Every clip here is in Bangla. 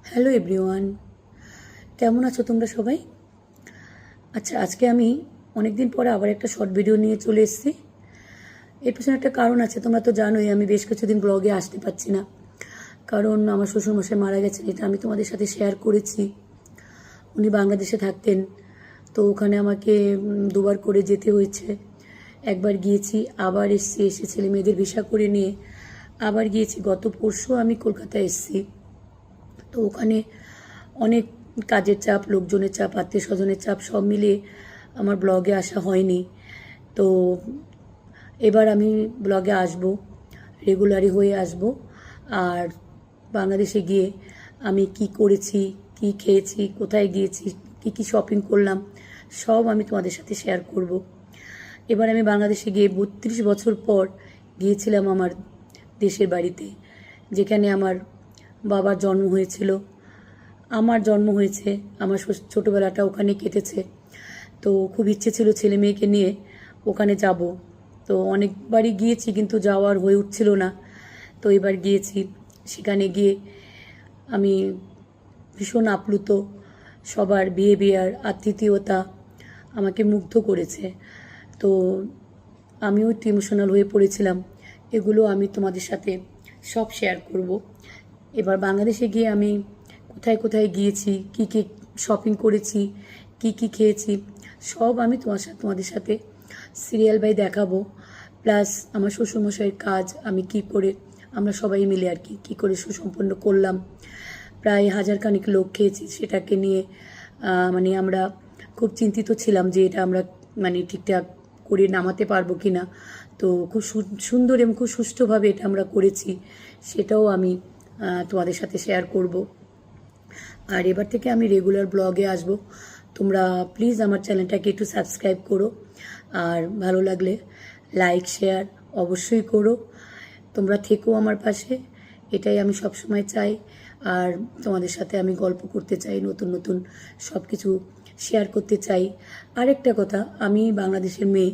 হ্যালো এভরিওয়ান, কেমন আছো তোমরা সবাই? আচ্ছা, আজকে আমি অনেক দিন পরে আবার একটা শর্ট ভিডিও নিয়ে চলে এসেছি। এর পেছনে একটা কারণ আছে, তোমরা তো জানোই আমি বেশ কিছুদিন ব্লগে আসতে পারছি না, কারণ আমার শ্বশুরমশাই মারা গেছেন। এটা আমি তোমাদের সাথে শেয়ার করেছি। উনি বাংলাদেশে থাকতেন, তো ওখানে আমাকে দুবার করে যেতে হয়েছে। একবার গিয়েছি, আবার এসে ছেলে মেয়েদের ভিসা করে নিয়ে আবার গিয়েছি। গত পরশু আমি কলকাতায় এসেছি। তো ওখানে অনেক কাজের চাপ, লোকজনের চাপ, আত্মীয় স্বজনের চাপ সব মিলিয়ে আমার ব্লগে আসা হয়নি। তো এবার আমি ব্লগে আসব, রেগুলারই হয়ে আসব। আর বাংলাদেশে গিয়ে আমি কি করেছি, কি খেয়েছি, কোথায় গিয়েছি, কি কি শপিং করলাম, সব আমি তোমাদের সাথে শেয়ার করব। এবার আমি বাংলাদেশে গিয়ে 32 বছর পর গিয়েছিলাম আমার দেশের বাড়িতে, যেখানে আমার বাবার জন্ম হয়েছিল, আমার জন্ম হয়েছে, আমার ছোটোবেলাটা ওখানে কেটেছে। তো খুব ইচ্ছে ছিল ছেলে মেয়েকে নিয়ে ওখানে যাব। তো অনেকবারই গিয়েছি, কিন্তু যাওয়ার হয়ে উঠছিল না। তো এবার গিয়েছি, সেখানে গিয়ে আমি ভীষণ আপ্লুত। সবার বিহেভিয়ার, আতিথেয়তা আমাকে মুগ্ধ করেছে। তো আমিও একটু ইমোশনাল হয়ে পড়েছিলাম। এগুলো আমি তোমাদের সাথে সব শেয়ার করব। এবার বাংলাদেশে গিয়ে আমি কোথায় কোথায় গিয়েছি, কি কি শপিং করেছি, কি কি খেয়েছি, সব আমি তোমাদের সাথে সিরিয়াল বাই দেখাবো। প্লাস আমার শ্বশুরমশাইয়ের কাজ আমি কি করে, আমরা সবাই মিলে আর কি কী করে সুসম্পন্ন করলাম। প্রায় 1000 খানিক লোক খেয়েছি, সেটাকে নিয়ে মানে আমরা খুব চিন্তিত ছিলাম যে এটা আমরা মানে ঠিকঠাক করে নামাতে পারবো কি না। তো খুব সুন্দর এবং খুব সুষ্ঠুভাবে এটা আমরা করেছি, সেটাও আমি তোমাদের সাথে শেয়ার করব। আর এবার থেকে আমি রেগুলার ব্লগে আসব। তোমরা প্লিজ আমার চ্যানেলটাকে একটু সাবস্ক্রাইব করো, আর ভালো লাগলে লাইক শেয়ার অবশ্যই করো। তোমরা থেকো আমার পাশে, এটাই আমি সবসময় চাই। আর তোমাদের সাথে আমি গল্প করতে চাই, নতুন নতুন সব কিছু শেয়ার করতে চাই। আরেকটা কথা, আমি বাংলাদেশের মেয়ে,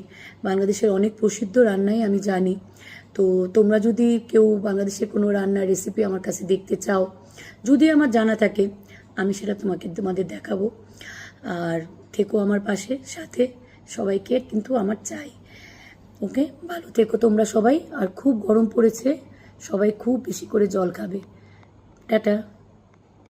বাংলাদেশের অনেক প্রসিদ্ধ রান্নাই আমি জানি। তো তোমরা যদি কেউ বাংলাদেশের কোনো রান্নার রেসিপি আমার কাছে দেখতে চাও, যদি আমার জানা থাকে, আমি সেটা তোমাদের দেখাবো। আর থেকো আমার পাশে, সাথে সবাইকে কিন্তু আমার চাই। ওকে, ভালো থেকো তোমরা সবাই। আর খুব গরম পড়েছে, সবাই খুব বেশি করে জল খাবে। টাটা।